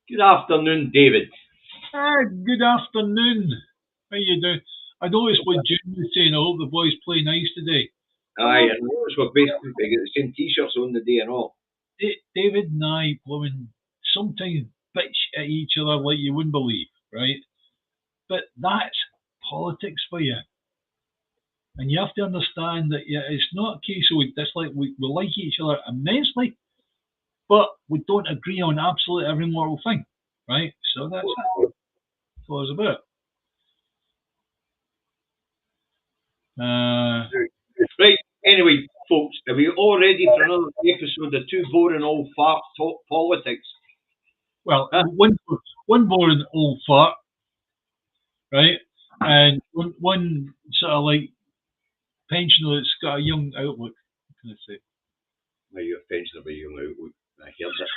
Good afternoon, David. Good afternoon. How you doing? I noticed what June was saying. I hope the boys play nice today. Aye, I noticed we're basically get the same t-shirts on the day and all. David and I, blowing sometimes bitch at each other like you wouldn't believe, right? But that's politics for you. And you have to understand that it's not a case of we dislike, we like each other immensely, but we don't agree on absolutely every moral thing, right? So that's what it's about. Right, anyway, folks, are we all ready for another episode of Two Boring Old Farts Talk Politics? Well, one boring old fart, right? And one sort of like pensioner that's got a young outlook. What can I say? Well, you're a pensioner by young outlook. I heard it.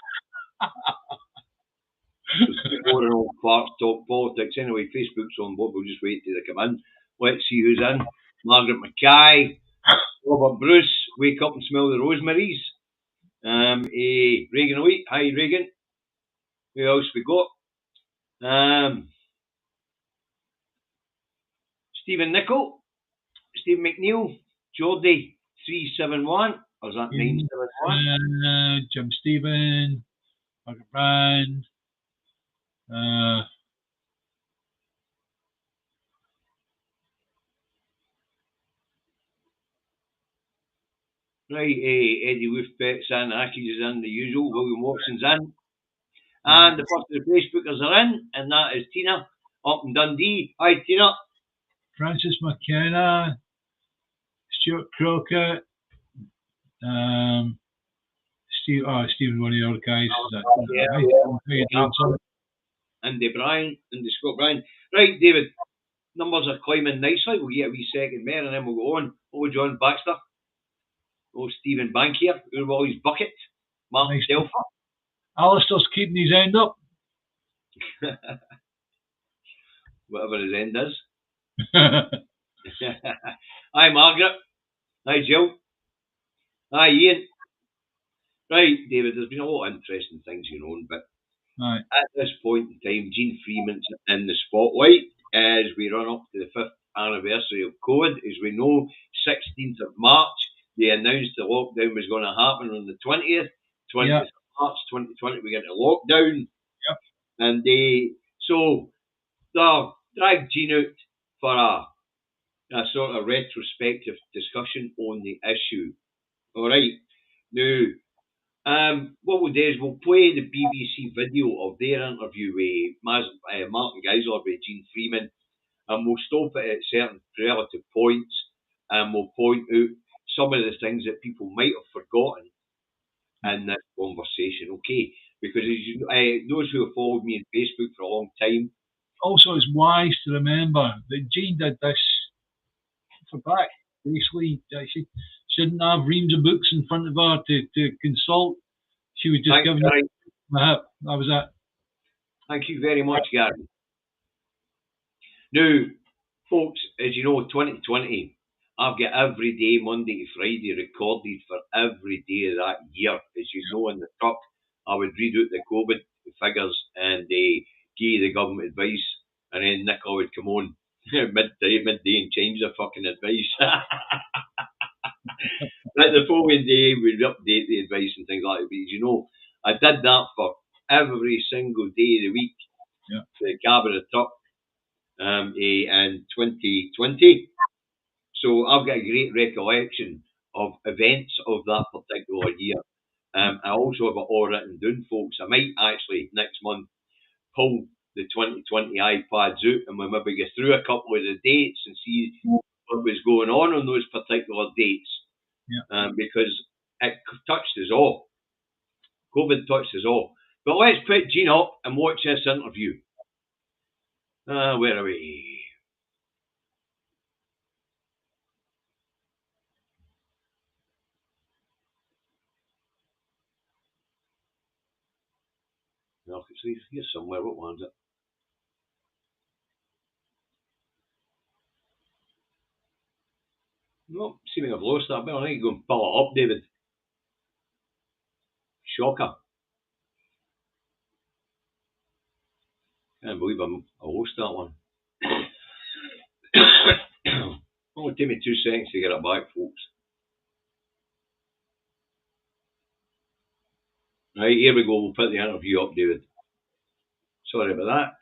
Two Boring Old Farts Talk Politics. Anyway, Facebook's on, but we'll just wait till they come in. Let's see who's in. Margaret Mackay, Robert Bruce, Wake Up and Smell the Rosemaries. Reagan Wheat, hi Reagan. Who else we got? Stephen Nicol, Stephen McNeil, Geordie 371, or is that 971? Jim Stephen, Margaret Brand. Right, Eddie Wolfbeck's in, Aki's is in, the usual, William Watson's in. And the first of the Facebookers are in, and that is Tina up in Dundee. Hi, Tina. Francis McKenna, Stuart Crockett, Stephen, one of the other guys. Andy Bryan, Andy Scott Bryan. Right, David, numbers are climbing nicely. We'll get a wee second there, and then we'll go on. Oh, John Baxter. Oh, Stephen Bankier, Urwally's Bucket. Mark nice. Delpha. Alistair's keeping his end up. Whatever his end is. Hi, Margaret. Hi, Jill. Hi, Ian. Right, David, there's been a lot of interesting things, but at this point in time, Gene Freeman's in the spotlight as we run up to the 5th anniversary of COVID. As we know, 16th of March, they announced the lockdown was going to happen on the 20th. 20th of March 2020, we get into lockdown. Yep. And so they dragged Gene out for a sort of retrospective discussion on the issue. All right. Now, what we'll do is we'll play the BBC video of their interview with Martin Geisler with Gene Freeman, and we'll stop it at certain relative points, and we'll point out some of the things that people might have forgotten in this conversation, okay? Because those who have followed me on Facebook for a long time. Also, it's wise to remember that Gene did this for back. Basically, she didn't have reams of books in front of her to consult. She was just giving it that was it. Thank you very much, Gary. Now, folks, as you know, 2020, I've got every day, Monday to Friday, recorded for every day of that year. As you know, in the truck, I would read out the COVID figures and give the government advice, and then Nicola would come on midday and change the fucking advice. Like the following day, we'd update the advice and things like that. But as you know, I did that for every single day of the week. Yeah. The cab of the truck in 2020. So I've got a great recollection of events of that particular year. I also have it all written down, folks. I might actually next month pull the 2020 iPads out and we'll maybe get through a couple of the dates and see what was going on those particular dates. Yeah. Because it touched us all. COVID touched us all. But let's put Gene up and watch this interview. Where are we? No, it's here somewhere. What one's it? No, seeming I've lost that bit. I need to go and pull it up, David. Shocker. Can't believe I lost that one. Only take me 2 seconds to get it back, folks. Right, here we go. We'll put the interview up, David. Sorry about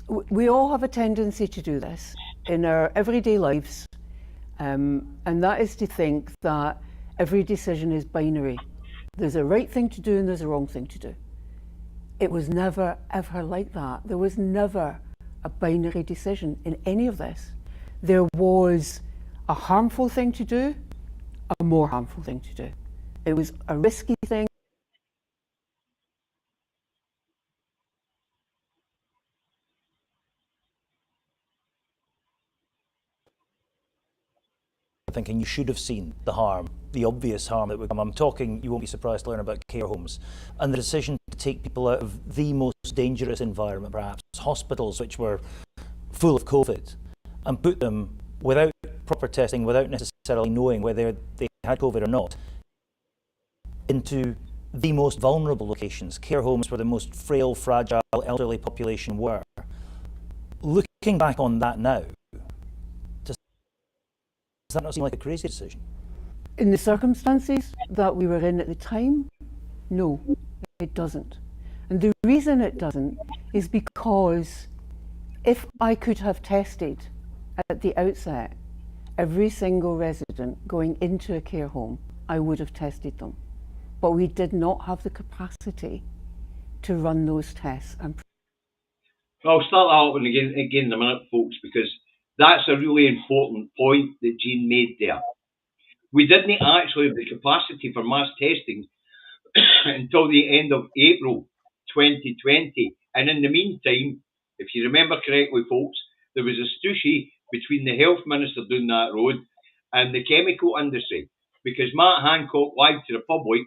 that. We all have a tendency to do this in our everyday lives, and that is to think that every decision is binary. There's a right thing to do and there's a wrong thing to do. It was never, ever like that. There was never a binary decision in any of this. There was a harmful thing to do, a more harmful thing to do. It was a risky thing. Thinking you should have seen the harm, the obvious harm that would come. I'm talking, you won't be surprised to learn about care homes and the decision to take people out of the most dangerous environment, perhaps hospitals, which were full of COVID, and put them without proper testing, without necessarily knowing whether they had COVID or not, into the most vulnerable locations, care homes where the most frail, fragile, elderly population were. Looking back on that now, does that not seem like a crazy decision? In the circumstances that we were in at the time, no, it doesn't. And the reason it doesn't is because if I could have tested at the outset every single resident going into a care home, I would have tested them. But we did not have the capacity to run those tests. I'll start that up again in a minute, folks, because that's a really important point that Jean made there. We didn't actually have the capacity for mass testing until the end of April 2020. And in the meantime, if you remember correctly, folks, there was a stooshy between the health minister down that road and the chemical industry, because Matt Hancock lied to the public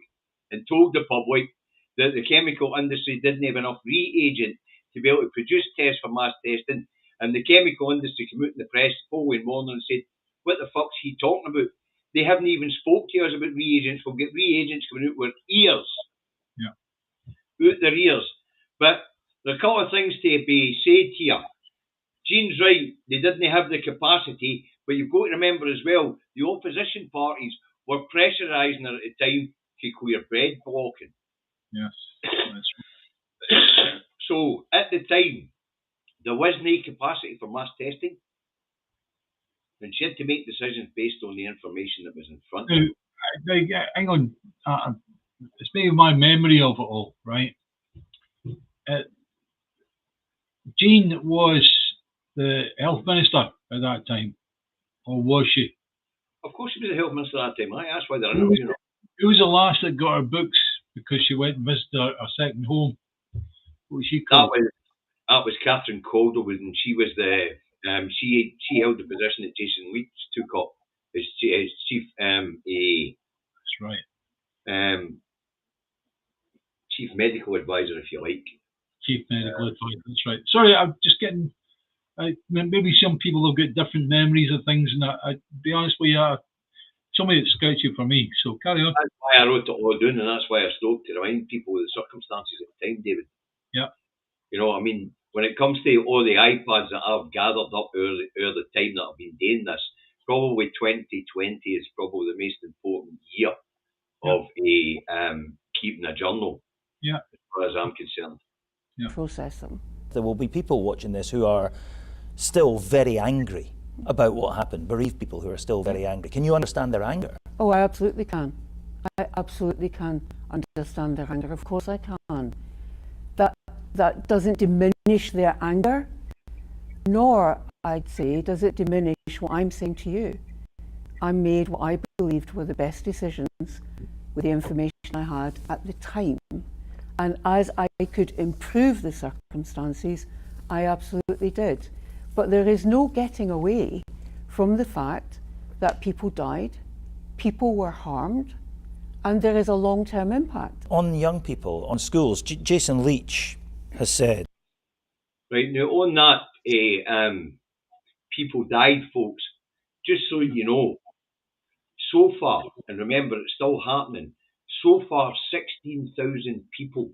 and told the public that the chemical industry didn't have enough reagent to be able to produce tests for mass testing. And the chemical industry came out in the press the following morning and said, what the fuck's he talking about? They haven't even spoke to us about reagents. We'll get reagents coming out with ears. Yeah. Out their ears. But there are a couple of things to be said here. Jean's right, they didn't have the capacity, but you've got to remember as well, the opposition parties were pressurising her at the time to clear bread blocking. Yes, that's right. So at the time, there was no capacity for mass testing, and she had to make decisions based on the information that was in front of her. Hang on, it's maybe my memory of it all, right? Jean was the health minister at that time, or was she? Of course she was the health minister at that time. That's why they're interviewing her. Who was the last that got her books because she went and visited her second home? What was she called? That was Catherine Calderwood, and she was the she held the position that Jason Leach took up as chief That's right. Chief medical advisor, if you like. Chief medical advisor. That's right. Sorry, I'm just getting. Maybe some people have got different memories of things, and I be honest with you, somebody that's scratchy for me. So carry on. That's why I wrote it all down, and that's why I stopped to remind people of the circumstances at the time, David. Yeah. You know, I mean, when it comes to all the iPads that I've gathered up over the time that I've been doing this, probably 2020 is probably the most important year of keeping a journal. Yeah. As far as I'm concerned. Yeah. Process them. There will be people watching this who are still very angry about what happened, bereaved people who are still very angry. Can you understand their anger? Oh, I absolutely can. I absolutely can understand their anger. Of course I can. That doesn't diminish their anger, nor, I'd say, does it diminish what I'm saying to you. I made what I believed were the best decisions with the information I had at the time. And as I could improve the circumstances, I absolutely did. But there is no getting away from the fact that people died, people were harmed, and there is a long-term impact. On young people, on schools, Jason Leach has said. Right, now on that, people died, folks, just so you know, so far, and remember it's still happening, so far 16,000 people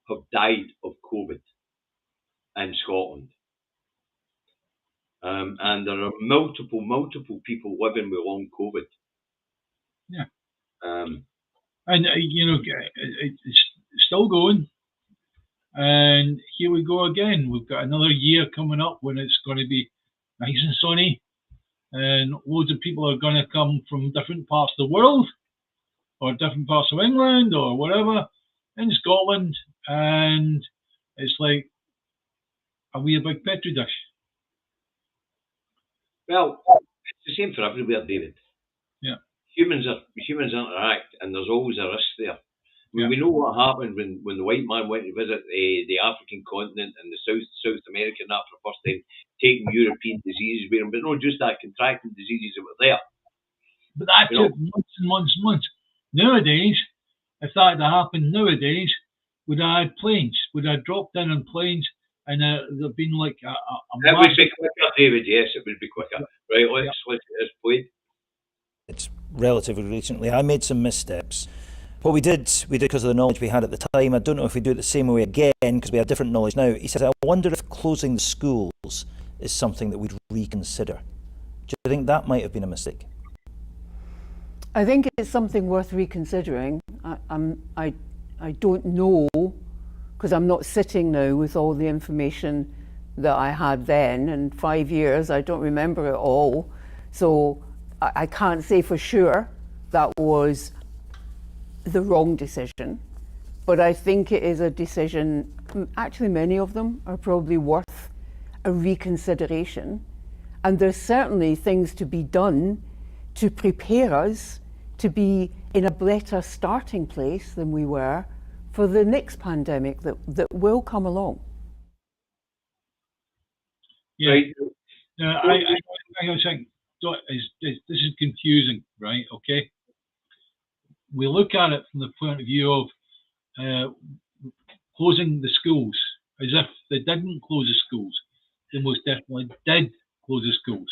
have died of COVID in Scotland. And there are multiple people living with long COVID. Yeah. And, it's still going. And here we go again. We've got another year coming up when it's going to be nice and sunny. And loads of people are going to come from different parts of the world or different parts of England or whatever in Scotland. And it's like, are we a big petri dish? Well, it's the same for everywhere, David. Yeah. Humans interact, and there's always a risk there. We know what happened when the white man went to visit the African continent and the South America and that for the first time, taking European diseases with him, but not just that, contracting diseases that were there. But that took months and months and months. Nowadays, if that had happened nowadays, would I had planes? Would I dropped in on planes and there'd been like a It would be quicker, David, yes, it would be quicker. Right, let's look at this point. It's relatively recently. I made some missteps. What we did because of the knowledge we had at the time. I don't know if we do it the same way again because we have different knowledge now. He says, I wonder if closing the schools is something that we'd reconsider. Do you think that might have been a mistake? I think it's something worth reconsidering. I don't know, because I'm not sitting now with all the information that I had then. In 5 years, I don't remember it all. So I can't say for sure that was the wrong decision, but I think it is a decision, actually many of them are probably worth a reconsideration, and there's certainly things to be done to prepare us to be in a better starting place than we were for the next pandemic that will come along. Yeah, I think this is confusing, right? Okay. We look at it from the point of view of closing the schools, as if they didn't close the schools. They most definitely did close the schools,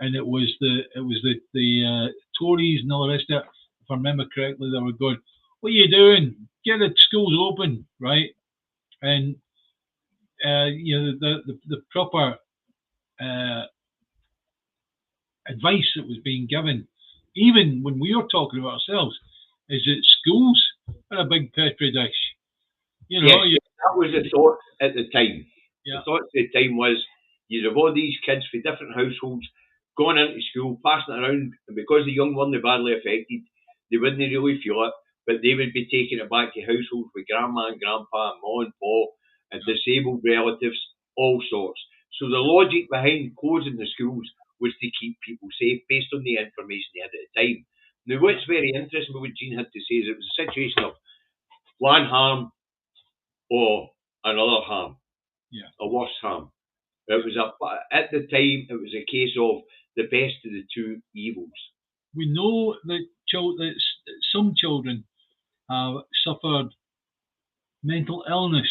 and it was the Tories and all the rest of it. If I remember correctly, they were going, "What are you doing? Get the schools open, right?" And the proper advice that was being given, even when we were talking about ourselves, is that schools are a big petri dish. That was the thought at the time. Yeah. The thought at the time was you'd have all these kids from different households going into school, passing it around, and because the young weren't badly affected, they wouldn't really feel it, but they would be taking it back to households with grandma and grandpa and ma and pa and disabled relatives, all sorts. So the logic behind closing the schools was to keep people safe based on the information they had at the time. Now, what's very interesting about what Jean had to say is it was a situation of one harm or another harm, a worse harm. It was at the time, it was a case of the best of the two evils. We know that some children have suffered mental illness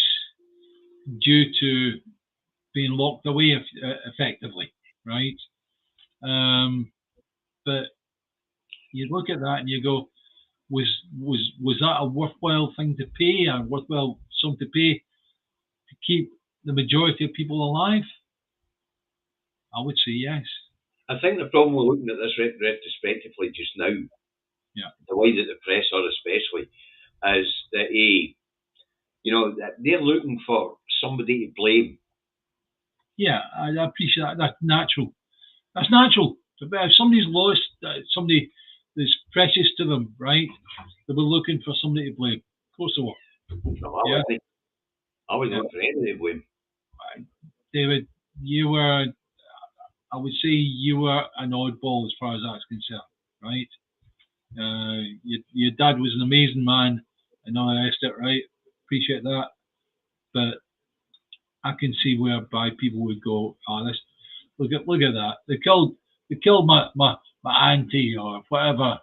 due to being locked away effectively, right? But you look at that and you go, was that a worthwhile thing to pay, a worthwhile sum to pay to keep the majority of people alive? I would say yes. I think the problem with looking at this retrospectively just now, the way that the press are especially, is that they're looking for somebody to blame. Yeah, I appreciate that. That's natural. That's natural. If somebody's lost somebody that's precious to them, right? They were looking for somebody to blame. Of course they were. No, I was looking for anybody to blame. David, you were, I would say you were an oddball as far as that's concerned, right? Your dad was an amazing man and all the rest of it, right? Appreciate that. But I can see whereby people would go, look at that. They killed my auntie or whatever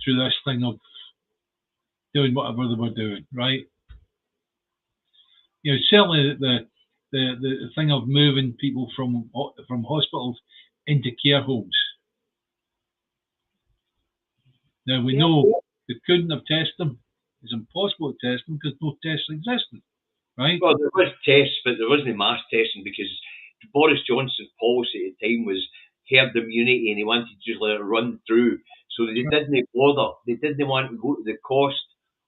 through this thing of doing whatever they were doing, right? Certainly the thing of moving people from hospitals into care homes. Now we know They couldn't have tested them. It's impossible to test them because no tests existed, right? Well, there was tests, but there wasn't mass testing because Boris Johnson's policy at the time was herd immunity, and he wanted to just let it run through. So they didn't bother. They didn't want to go to the cost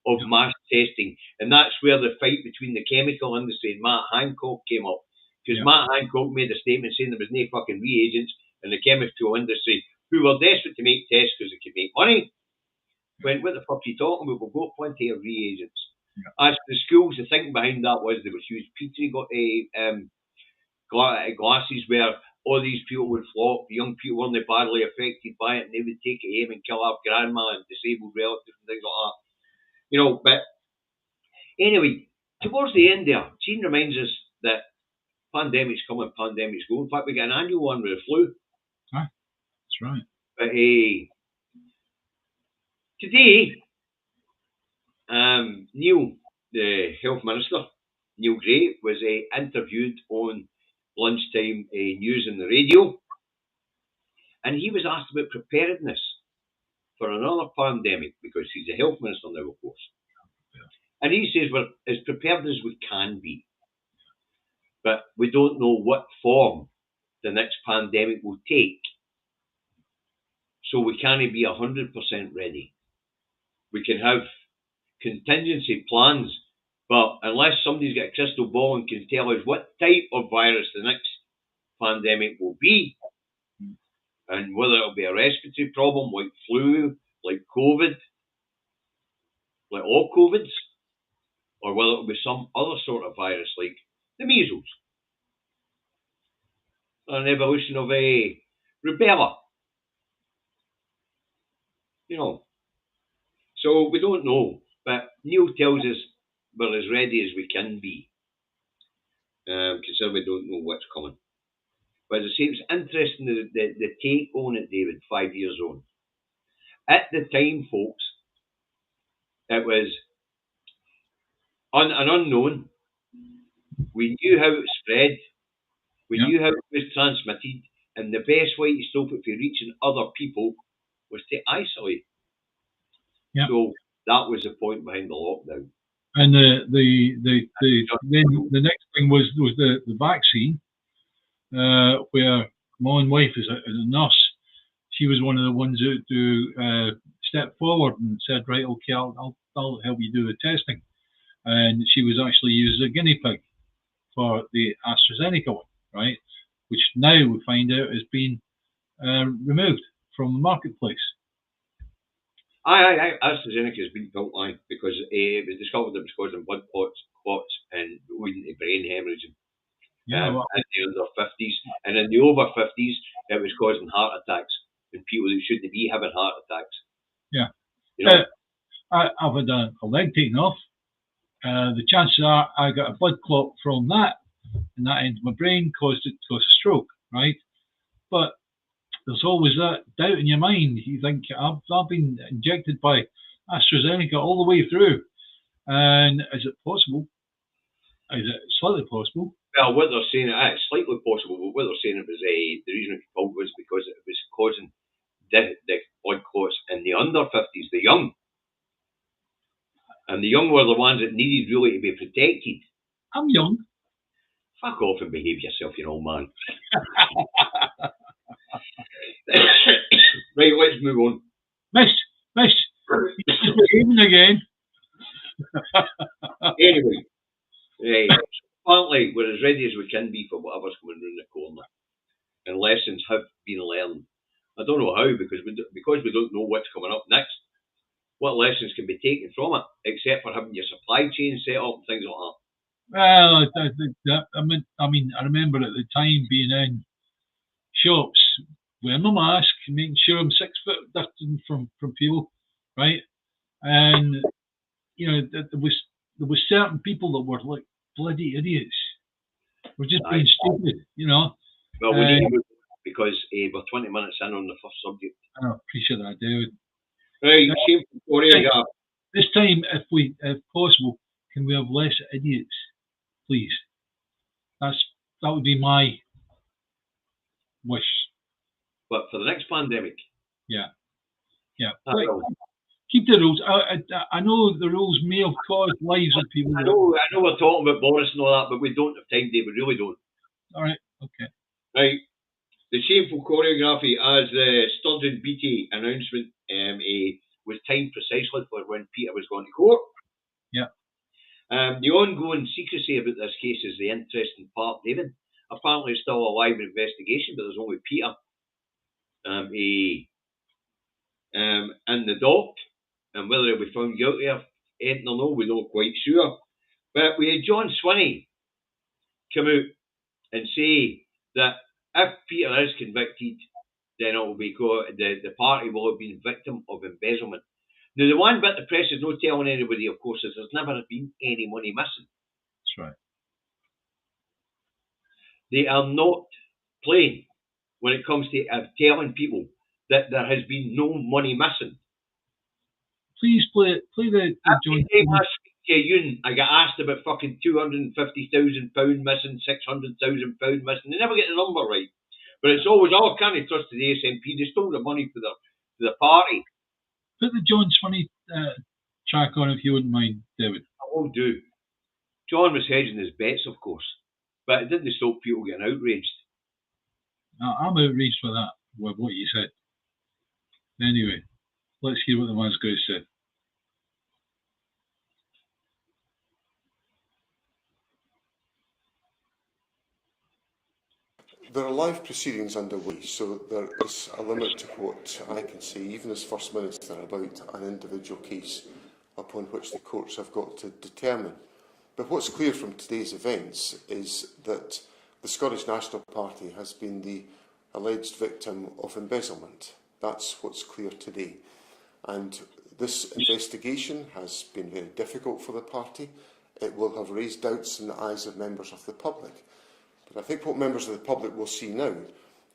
of mass testing, and that's where the fight between the chemical industry and Matt Hancock came up. Because Matt Hancock made a statement saying there was no fucking reagents, and the chemical industry, who were desperate to make tests because they could make money, went, "What the fuck are you talking about? We've got plenty of reagents." As for the schools, the thinking behind that was there was huge petri glasses where all these people would flock. The young people weren't badly affected by it, and they would take it home and kill off grandma and disabled relatives and things like that. You know, but anyway, towards the end there, Gene reminds us that pandemics come and pandemics go. In fact, we get an annual one with the flu. That's right. But today, Neil, the health minister, Neil Gray, was interviewed on lunchtime news on the radio, and he was asked about preparedness for another pandemic because he's a health minister now, of course. And he says we're as prepared as we can be, but we don't know what form the next pandemic will take, so we can't be 100% ready. We can have contingency plans, but unless somebody's got a crystal ball and can tell us what type of virus the next pandemic will be, and whether it'll be a respiratory problem like flu, like COVID, like all COVIDs, or whether it'll be some other sort of virus like the measles, or an evolution of a rubella. You know. So we don't know, but Neil tells us we're as ready as we can be, because we don't know what's coming. But as I say, it was interesting the take on it, David, 5 years on. At the time, folks, it was an unknown. We knew how it spread. We knew how it was transmitted. And the best way to stop it from reaching other people was to isolate. Yep. So that was the point behind the lockdown. And the next thing was the vaccine, where my own wife is a nurse. She was one of the ones who stepped forward and said, "Right, okay, I'll help you do the testing." And she was actually used as a guinea pig for the AstraZeneca one, right? Which now we find out has been removed from the marketplace. AstraZeneca has been built line because it was discovered that it was causing blood clots and leading to brain hemorrhaging. In the under 50s, and in the over 50s, it was causing heart attacks in people who shouldn't be having heart attacks. Yeah, you know, I've had a leg taken off. The chances are I got a blood clot from that, and that entered my brain, caused a stroke, right? But there's always that doubt in your mind. You think, I've been injected by AstraZeneca all the way through, and is it possible? Is it slightly possible? Well, what they're saying, it's slightly possible, but what they're saying it was the reason it was was because it was causing the blood clots in the under 50s, the young. And the young were the ones that needed really to be protected. I'm young. Fuck off and behave yourself, you old man. Right, let's move on. Miss, you're behaving again. Anyway, apparently we're as ready as we can be for whatever's coming around the corner. And lessons have been learned. I don't know how, because we don't know what's coming up next. What lessons can be taken from it, except for having your supply chain set up and things like that? Well, I remember at the time being in shops, wearing my mask, making sure I'm 6 foot distant from people, right? And you know, there was certain people that were like bloody idiots. We're just being stupid, you know. Well, we need to move because we're 20 minutes in on the first subject. I appreciate that, David. Right, shameful story. This time, if possible, can we have less idiots, please? That would be my wish. But for the next pandemic? Yeah. Right. keep the rules. I know the rules may have caused lives of people. I know we're talking about Boris and all that, but we don't have time, Dave. We really don't. All right, okay. Right. The shameful choreography as the Sturgeon Beatty announcement was timed precisely for when Peter was going to court. Yeah. The ongoing secrecy about this case is the interesting part, David. Apparently it's still a live investigation, but there's only Peter in the dock, and whether he'll be found guilty of anything or no, we're not quite sure. But we had John Swinney come out and say that if Peter is convicted, then it will be the party will have been victim of embezzlement. Now, the one bit the press is not telling anybody, of course, is there's never been any money missing. That's right. They are not playing when it comes to telling people that there has been no money missing. Please play the Every time I speak to you, I get asked about fucking £250,000 missing, £600,000 missing. They never get the number right. But it's always, oh, can't trust the SNP. They stole the money for the party. Put the John Swinney track on if you wouldn't mind, David. I will do. John was hedging his bets, of course. But it didn't stop people getting outraged. I'm outraged for that, with what you said. Anyway, let's hear what the man's going to say. There are live proceedings underway, so there is a limit to what I can say, even as First Minister, about an individual case upon which the courts have got to determine. But what's clear from today's events is that the Scottish National Party has been the alleged victim of embezzlement. That's what's clear today. And this investigation has been very difficult for the party. It will have raised doubts in the eyes of members of the public. But I think what members of the public will see now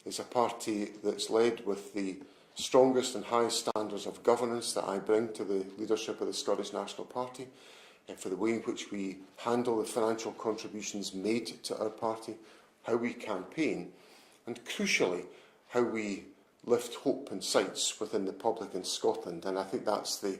is a party that's led with the strongest and highest standards of governance that I bring to the leadership of the Scottish National Party, and for the way in which we handle the financial contributions made to our party, how we campaign, and crucially, how we lift hope and sights within the public in Scotland. And I think that's the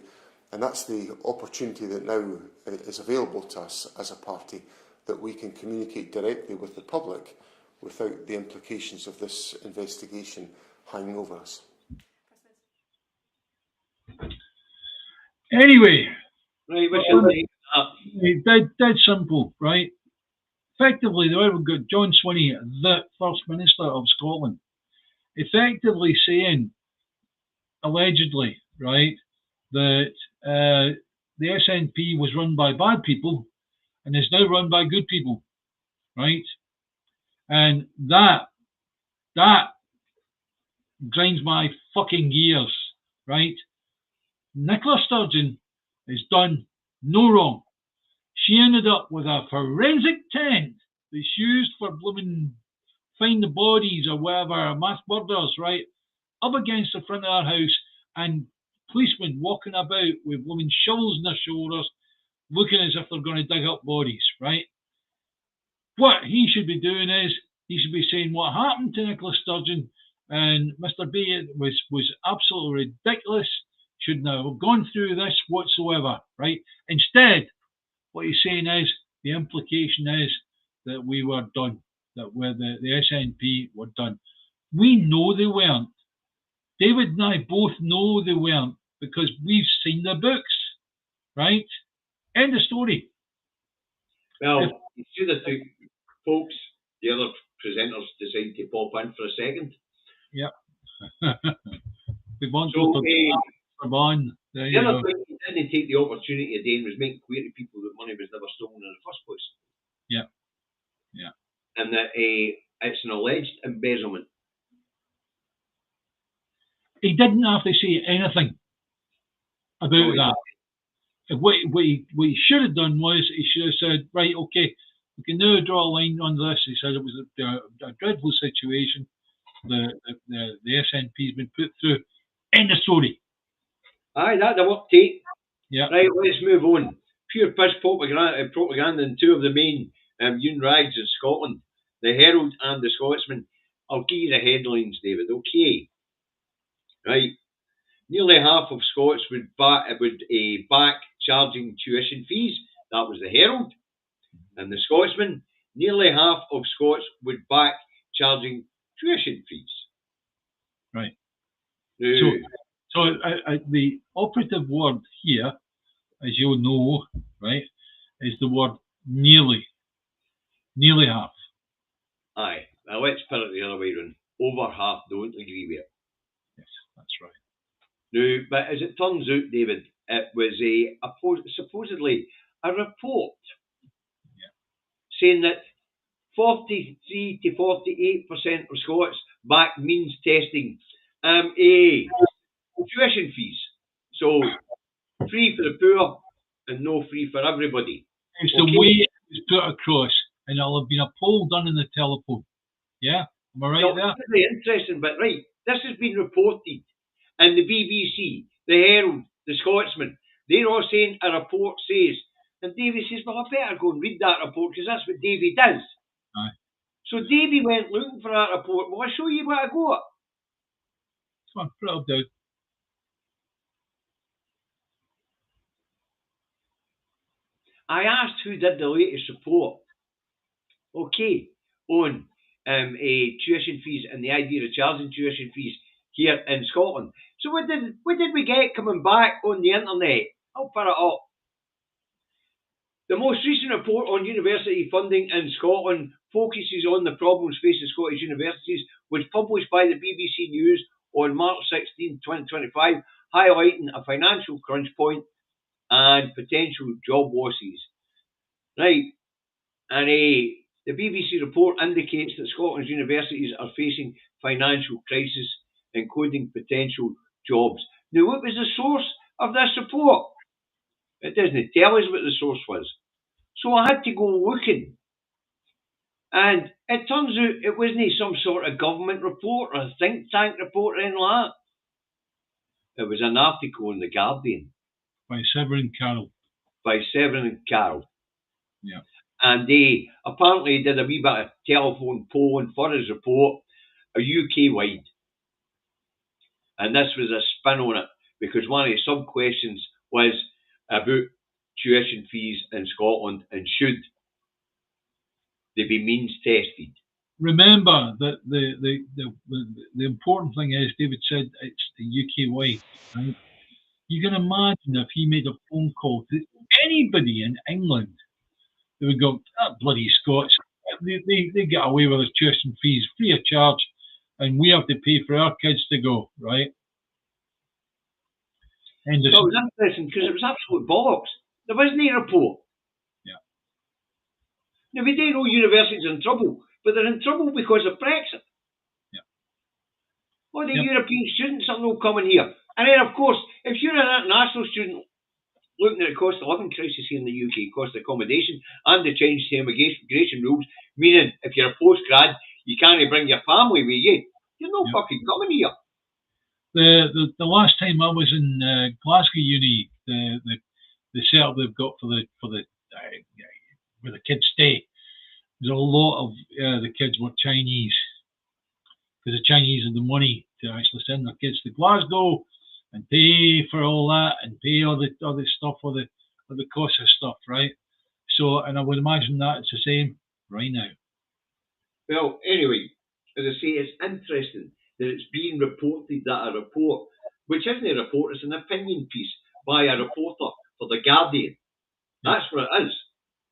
opportunity that now is available to us as a party, that we can communicate directly with the public without the implications of this investigation hanging over us. Anyway, right, dead simple, right? Effectively, we've got John Swinney, the First Minister of Scotland, effectively saying, allegedly, right, that the SNP was run by bad people and is now run by good people, right? And that grinds my fucking gears, right? Nicola Sturgeon has done no wrong. She ended up with a forensic tent that's used for blooming find the bodies or whatever, mass murders, right? Up against the front of our house, and policemen walking about with blooming shovels on their shoulders, looking as if they're going to dig up bodies, right? What he should be doing is, he should be saying what happened to Nicola Sturgeon and Mr. B was absolutely ridiculous, should now have gone through this whatsoever, right? Instead, what he's saying is, the implication is that we were done, that the SNP were done. We know they weren't. David and I both know they weren't, because we've seen the books, right? End of story. Well, you see the two folks, the other presenters, decide to pop in for a second. Yep. We want so, to on. The other thing he didn't take the opportunity again was make clear to people that money was never stolen in the first place. Yeah. Yeah. And that it's an alleged embezzlement. He didn't have to say anything about that. What he should have done was, he should have said, right, okay, we can now draw a line on this. He said it was a dreadful situation. The SNP's been put through. End of story. Aye, that's the work, Tate. Yeah. Right, let's move on. Pure piss propaganda in two of the main union rags in Scotland, the Herald and the Scotsman. I'll give you the headlines, David, okay? Right. nearly half of Scots would back charging tuition fees. That was the Herald. And the Scotsman, nearly half of Scots would back charging tuition fees. Right. Now, So the operative word here, as you'll know, right, is the word nearly. Nearly half. Aye. Now let's put it the other way around. Over half don't agree with it. Yes, that's right. Now, but as it turns out, David, it was supposedly a report saying that 43 to 48% of Scots back means testing tuition fees. So free for the poor and no free for everybody. It's the way it was put across, and it'll have been a poll done in the telephone. Yeah? Am I right there? It's very interesting, but right, this has been reported in the BBC, the Herald, the Scotsman. They're all saying a report says. And Davy says, well, I better go and read that report because that's what Davy does. Aye. So Davy went looking for that report. Well, I'll show you what I got. Come on, put it up, dude. I asked who did the latest report, okay, on tuition fees and the idea of charging tuition fees here in Scotland. So what did we get coming back on the internet? I'll put it up. The most recent report on university funding in Scotland focuses on the problems facing Scottish universities, was published by the BBC News on March 16, 2025, highlighting a financial crunch point and potential job losses. Right, and the BBC report indicates that Scotland's universities are facing financial crisis, including potential jobs. Now, what was the source of this report? It doesn't tell us what the source was. So I had to go looking. And it turns out it wasn't some sort of government report or a think tank report or anything like that. It was an article in The Guardian. By Severin Carroll. Yeah. And they apparently did a wee bit of telephone polling for his report, a UK-wide. And this was a spin on it, because one of the sub-questions was about tuition fees in Scotland and should they be means tested. Remember that the important thing is, David said it's the UK-wide, right? You can imagine if he made a phone call to anybody in England, they would go, bloody Scots, they get away with their tuition fees free of charge, and we have to pay for our kids to go, right? And it was interesting because it was absolute bollocks. There wasn't a report. Yeah. Now, we do know universities are in trouble, but they're in trouble because of Brexit. Yeah. All the European students are not coming here. And then, of course, if you're an international student looking at the cost of living crisis here in the UK, cost of accommodation, and the change to immigration rules, meaning if you're a postgrad, you can't bring your family with you. You're not fucking coming here. The last time I was in Glasgow Uni, the setup they've got for the where the kids stay, there's a lot of the kids were Chinese, because the Chinese have the money to actually send their kids to Glasgow and pay for all that and pay all the stuff for the cost of stuff, right? So, and I would imagine that it's the same right now. Well, anyway, as I say, it's interesting that it's being reported that a report, which isn't a report, it's an opinion piece by a reporter for The Guardian. That's what it is.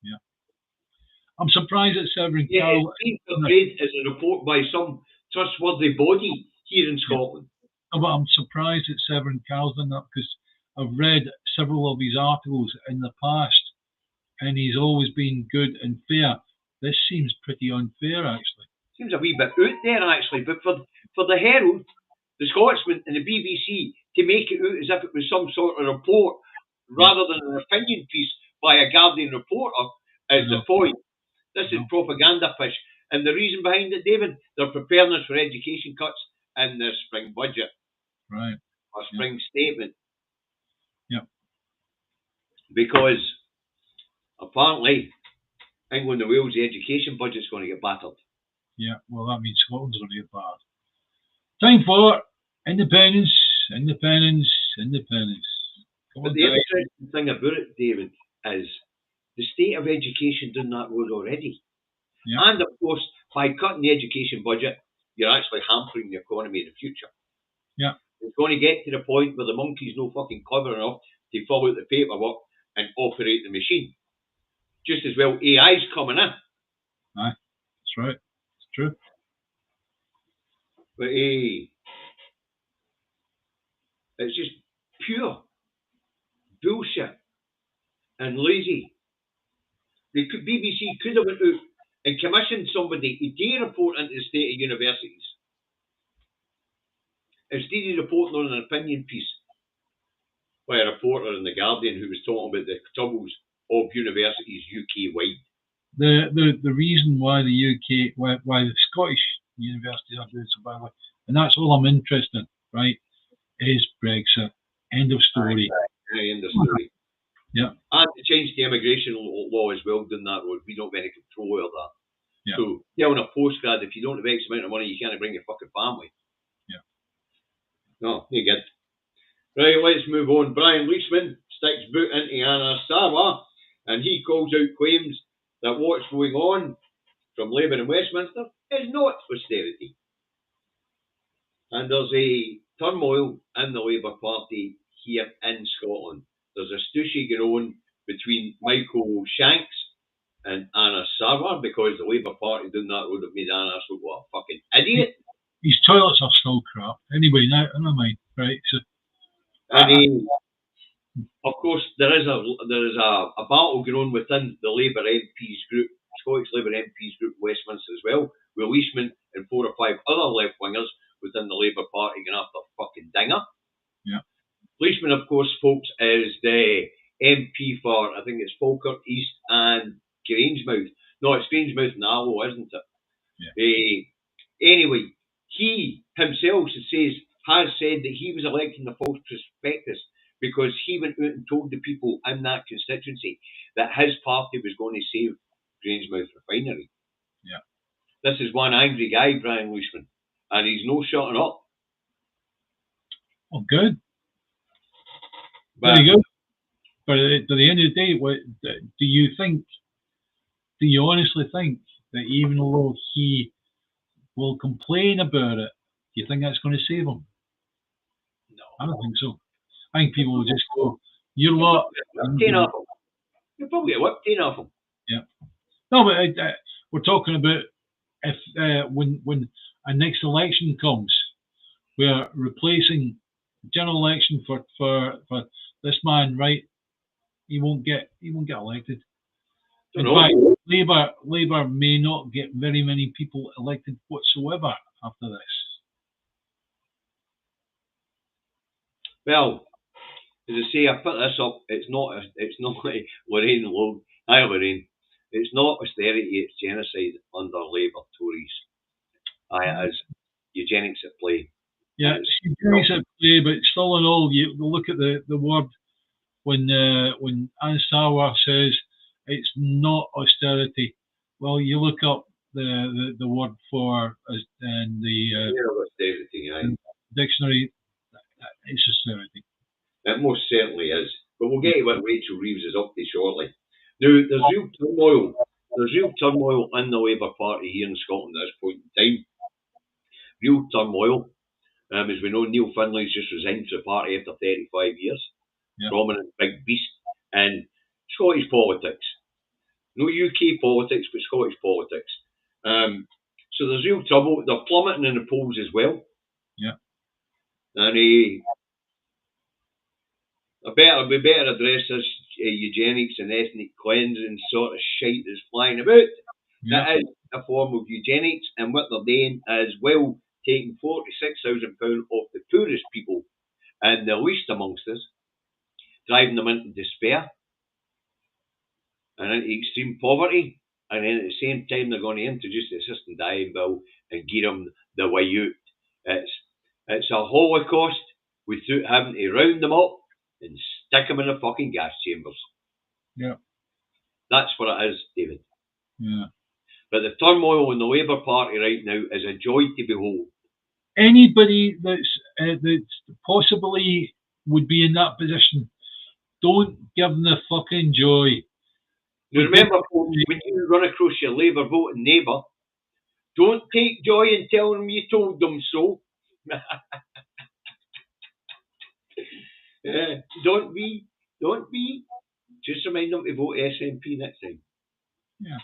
Yeah. I'm surprised that Severin Carroll... it's being portrayed as a report by some trustworthy body here in Scotland. No, but I'm surprised that Severin Carroll's done that, because I've read several of his articles in the past, and he's always been good and fair. This seems pretty unfair, actually. Seems a wee bit out there, actually, but for the Herald, the Scotsman and the BBC to make it out as if it was some sort of report rather than an opinion piece by a Guardian reporter is the point. This is propaganda fish. And the reason behind it, David, their preparedness for education cuts in their spring budget. Right. Or spring statement. Yeah. Because apparently England and Wales, the education budget's going to get battered. Yeah, well, that means Scotland's going to get bad. Time for independence Independence. Come But on, the guys. interesting thing about it, David, is the state of education doing that road already. Yeah. And of course, by cutting the education budget, you're actually hampering the economy in the future. Yeah. It's going to get to the point where the monkey's no fucking clever enough to fill out the paperwork and operate the machine. Just as well AI's coming in. Aye, that's right. It's true. But it's just pure bullshit and lazy. BBC could have went out and commissioned somebody to do a report into the state of universities instead of reporting on an opinion piece by a reporter in The Guardian who was talking about the troubles of universities UK-wide. The reason why the UK, why the Scottish universities are doing so badly, and that's all I'm interested in, right, is Brexit. End of story. End of story. Yeah. And to change the immigration law as well down that road. We don't have any control over that. Yeah. So, on a postgrad, if you don't have X amount of money, you can't bring your fucking family. Yeah. No, you good. Right, let's move on. Brian Leishman sticks boot into Anna Sarwar, and he calls out claims that what's going on from Labour in Westminster is not austerity. And there's a turmoil in the Labour Party here in Scotland. There's a stooshy going on between Michael Shanks and Anna Sarwar because the Labour Party doing that would have made Anna look like a fucking idiot. These toilets are still crap. Anyway, never mind. Right. So, and of course, there is a battle going on within the Labour MPs group, Scottish Labour MPs group, Westminster as well, with Leishman and 4 or 5 other left wingers within the Labour Party going after fucking Dinger. Yeah. Leishman, of course, folks, is the MP for, I think it's Falkirk East and Grangemouth. No, it's Grangemouth and Arlo, isn't it? Yeah. Anyway, he himself has said that he was electing the false prospectus because he went out and told the people in that constituency that his party was going to save Grangemouth Refinery. Yeah. This is one angry guy, Brian Leishman, and he's no shutting up. Oh, good. Very good. But at the end of the day, do you honestly think that even though he will complain about it, do you think that's going to save him? No. I don't think so. I think people will just go, you know what? You're probably a whip 10 off him. Yeah. No, but we're talking about if when a next election comes, we're replacing general election for this man, right? He won't get elected. In fact, Labour may not get very many people elected whatsoever after this. Well, as I say, I put this up. It's not like Lorraine Logue. Hi, Lorraine. It's not austerity. It's genocide under Labour Tories. It is eugenics at play. Yeah, it's eugenics at play, but still in all, you look at the word when Anna Sarwar says it's not austerity. Well, you look up the word for and the austerity, dictionary. It's austerity. It most certainly is. But we'll get to what Rachel Reeves is up to shortly. Now, there's real turmoil. There's real turmoil in the Labour Party here in Scotland at this point in time. Real turmoil. As we know, Neil Findlay's just resigned from the party after 35 years. Yep. Prominent big beast in Scottish politics. No UK politics, but Scottish politics. So there's real trouble. They're plummeting in the polls as well. Yeah. And we better address this eugenics and ethnic cleansing sort of shite that's flying about. Yeah. That is a form of eugenics, and what they're doing is, well, taking £46,000 off the poorest people and the least amongst us, driving them into despair and into extreme poverty, and then at the same time they're going to introduce the assistant dying bill and get them the way out. It's a holocaust without having to round them up and stick them in the fucking gas chambers. Yeah. That's what it is, David. Yeah. But the turmoil in the Labour Party right now is a joy to behold. anybody that's possibly would be in that position, don't give them the fucking joy. Now remember, folks, when you run across your Labour voting neighbour, don't take joy in telling them you told them so. Don't be. Just remind them to vote SNP next time. Yeah.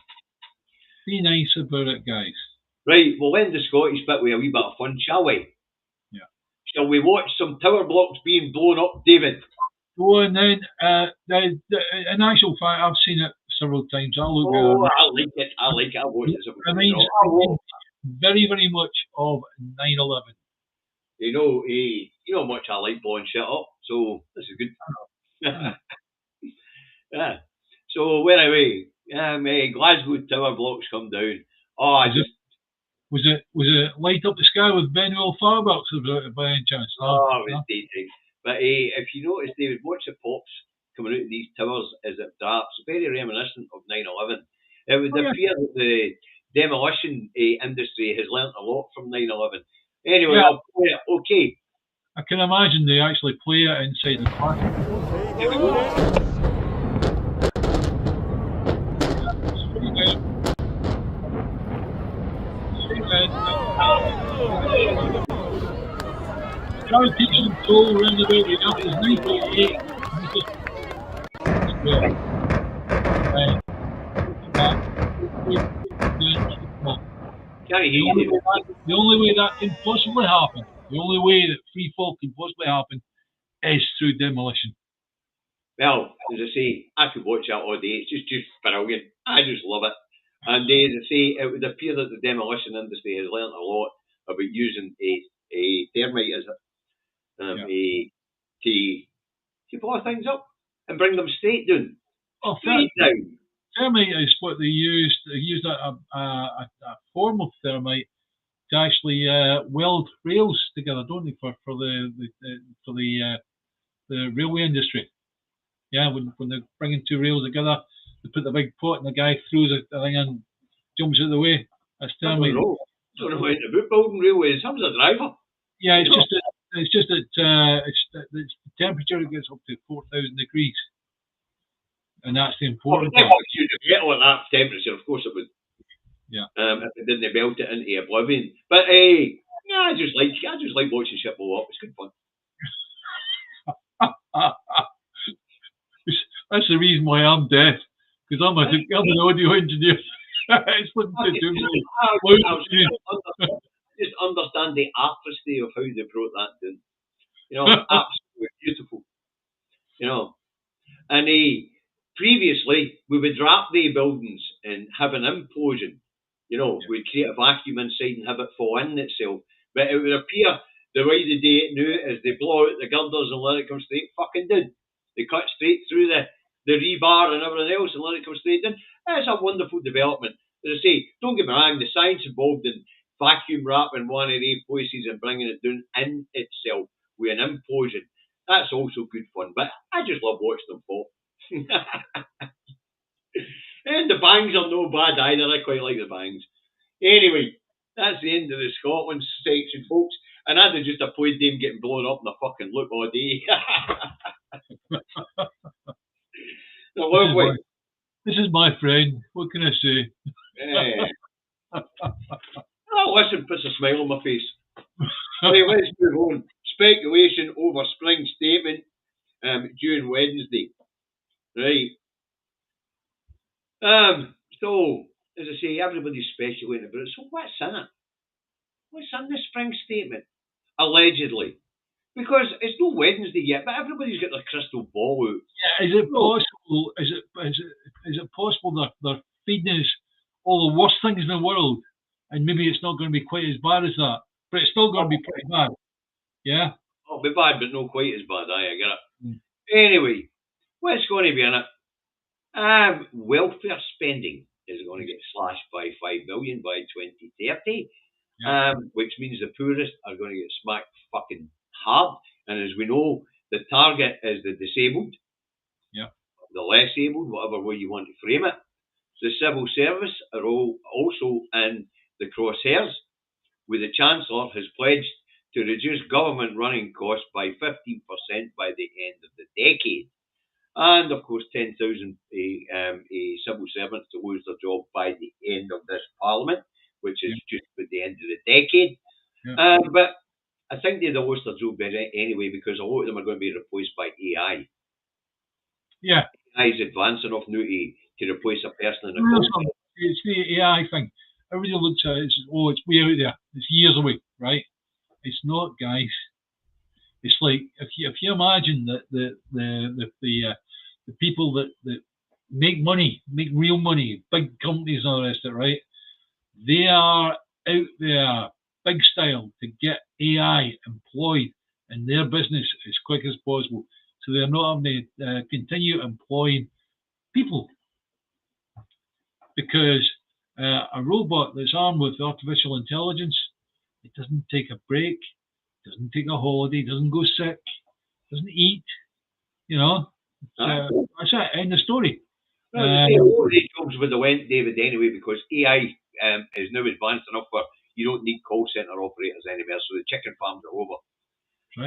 Be nice about it, guys. Right, we'll end the Scottish bit with a wee bit of fun, shall we? Yeah. Shall we watch some tower blocks being blown up, David? Go on then. In actual fact, I've seen it several times. I'll look at it. I like it. I've watched it. Reminds very, very much of 9/11. You know how much I like blowing shit up, so this is good. Yeah. So where are we? Glasgow tower blocks come down. Was it light up the sky with Benwell fireworks by any chance? It was daytime. But if you notice, David, watch the pops coming out of these towers as it drops. Very reminiscent of 9/11. It would appear that the demolition industry has learnt a lot from 9/11. Anyway, I'll play it. Okay. I can imagine they actually play it inside the park. Here we go. Gravitational pull around the baby up is 9.8. The only way that can possibly happen, the only way that free fall can possibly happen, is through demolition. Well, as I say, I could watch that all day. It's just brilliant. I just love it. And as I say, it would appear that the demolition industry has learnt a lot about using a thermite as to blow things up and bring them straight down. Straight down. Thermite is what they used. They used a form of thermite to actually weld rails together, don't they, for the railway industry? Yeah, when they're bringing two rails together, they put the big pot and the guy throws the thing and jumps out of the way. That's thermite. I don't know anything about building railways. I was a driver. Yeah, it's just that the temperature gets up to 4,000 degrees, and that's the important part. You'd get at that temperature, of course it would. Yeah. If it didn't melt it into oblivion. But I just like watching shit blow up. It's good fun. That's the reason why I'm deaf, because I'm an audio engineer. It's nothing to do with just understand the artistry of how they brought that down. Absolutely beautiful. And previously we would wrap the buildings and have an implosion. We'd create a vacuum inside and have it fall in itself. But it would appear the way they do it now is they blow out the girders and let it come straight fucking down. They cut straight through the rebar and everything else and let it come straight down. It's a wonderful development. As I say, don't get me wrong, the science involved in vacuum wrapping one of these places and bringing it down in itself with an implosion, that's also good fun. But I just love watching them fall. And the bangs are no bad either. I quite like the bangs. Anyway, that's the end of the Scotland section, folks. And I'd just applaud them getting blown up in the fucking look all day. This is my friend. What can I say? Listen, puts a smile on my face. Right, let's move on. Speculation over spring statement during Wednesday. Right. So, as I say, everybody's speculating about it. So what's in it? What's in the spring statement? Allegedly. Because it's no Wednesday yet, but everybody's got their crystal ball out. Yeah, is it possible? Is it possible that they're feeding us all the worst things in the world, and maybe it's not going to be quite as bad as that, but it's still going to be pretty bad. Yeah. It'll be bad, but not quite as bad. I get it. Anyway, what's going to be in it? Welfare spending is going to get slashed by 5 billion by 2030, which means the poorest are going to get smacked fucking hard. And as we know, the target is the disabled, the less able, whatever way you want to frame it. The civil service are all also in the crosshairs, where the Chancellor has pledged to reduce government running costs by 15% by the end of the decade. And of course, 10,000 civil servants to lose their job by the end of this Parliament, which is just at the end of the decade. But I think they'd have lost their job anyway, because a lot of them are going to be replaced by AI. Yeah. AI is advanced enough now to replace a person in a call center. It's the AI thing. Everybody looks at it, it's way out there. It's years away, right? It's not, guys. It's like if you imagine that the people that make money, make real money, big companies and all the rest of it, right? They are out there, big style, to get AI employed in their business as quick as possible, so they're not having to continue employing people. Because a robot that's armed with artificial intelligence, it doesn't take a break, doesn't take a holiday, doesn't go sick, doesn't eat. You know, that's it. End of story. All these jobs would have went, David, anyway, because AI is now advanced enough where you don't need call centre operators anymore. So the chicken farms are over.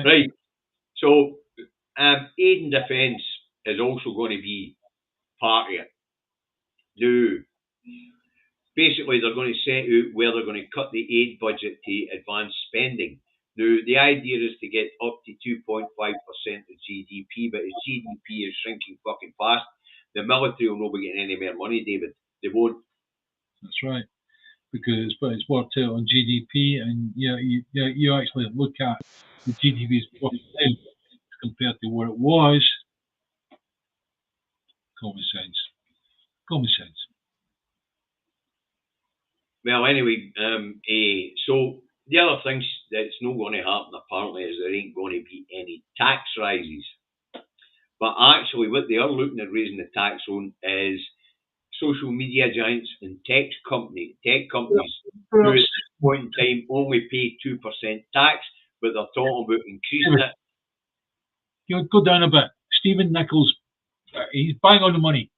Right. So aid and defence is also going to be part of it. Now, basically, they're going to set out where they're going to cut the aid budget to advance spending. Now, the idea is to get up to 2.5% of GDP, but as GDP is shrinking fucking fast, the military will not be getting any more money, David. They won't. That's right, because it's worked out on GDP, and you actually look at the GDP's worked out compared to what it was. Common sense. Well, anyway, so the other thing that's not going to happen apparently is there ain't going to be any tax rises. But actually, what they are looking at raising the tax on is social media giants and tech companies who at this point in time only pay 2% tax, but they're talking about increasing it. You go down a bit. Stephen Nichols, he's bang on the money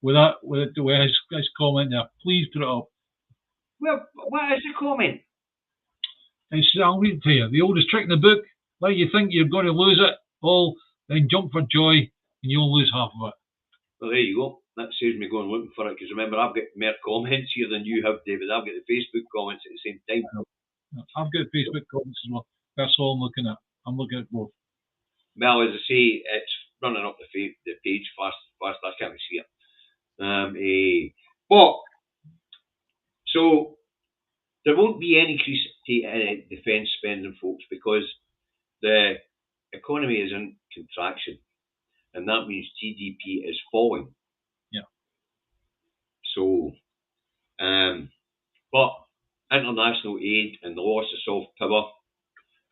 with his comment there. Please put it up. Well, what is the comment? I'll read it to you. The oldest trick in the book: let you think you're going to lose it all, then jump for joy, and you'll lose half of it. Well, there you go. That saves me going looking for it, because remember, I've got more comments here than you have, David. I've got the Facebook comments at the same time. I've got Facebook comments as well. That's all I'm looking at. I'm looking at both. Well, as I say, it's running up the page fast. I can't see it. But so there won't be any increase to defence spending, folks, because the economy is in contraction, and that means GDP is falling. Yeah. So, but international aid and the loss of soft power